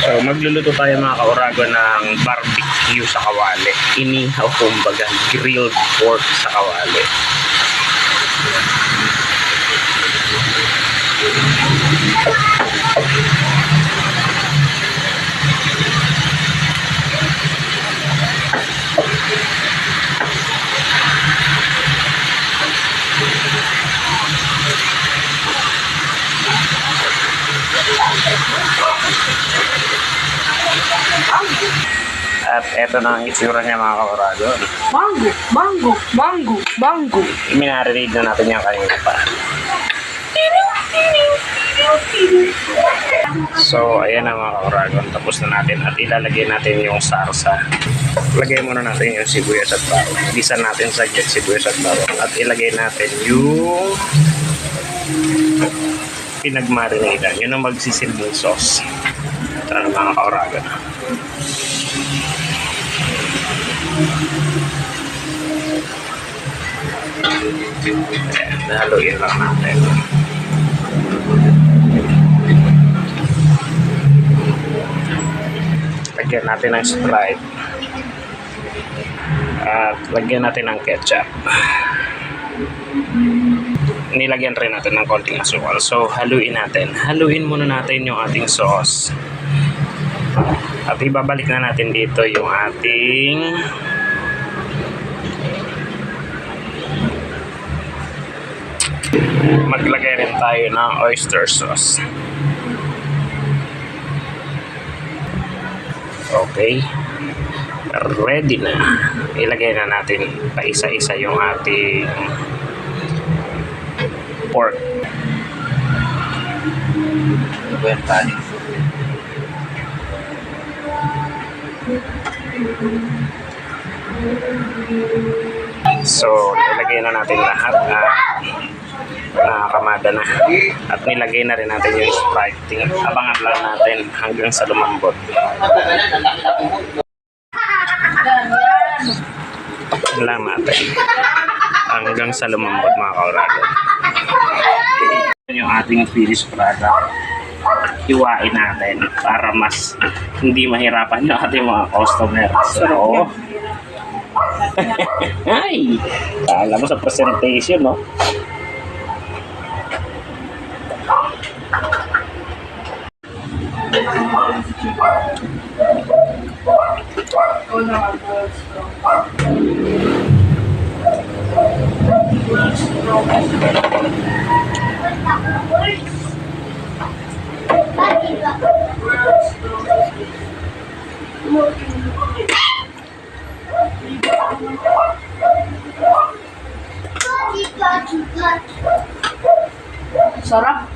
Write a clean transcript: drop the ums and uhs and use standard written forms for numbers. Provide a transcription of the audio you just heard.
So, magluluto tayo mga kaurago ng barbecue sa kawali. Inihaw, kumbaga, grilled pork sa kawali. At eto na ang itsura niya mga kaurago. Mango, mango, mango, mango. Minarinig na natin yan kanina pa. So, ayan na mga kaurago. Tapos na natin at ilalagay natin yung sarsa. Lagay muna natin yung sibuyas at bawang. Gisan natin sa sibuyas at bawang. At ilagay natin yung pinagmarinadan. Yun ang magsisilbing sauce. Ito na mga kaurago. Haluin lang natin. Lagyan natin ng Sprite. At lagyan natin ng ketchup. Nilagyan rin natin ng konting asukal. So, haluin natin. Haluin muna natin yung ating sauce. At ibabalik na natin dito yung ating maglagay rin tayo ng oyster sauce. Okay. Ready na. Ilagay na natin pa isa-isa yung ating pork. Well, tali. So, nilagay na natin lahat na nakakamada na. At nilagay na rin natin yung Sprite. Abangan lang natin hanggang sa lumambot. Lang natin. Hanggang sa lumambot mga kaurago. Yung ating finished product. Iwain natin para mas hindi mahirapan yung ating mga customer. So, ay, kala mo sa presentation, no? Sarap.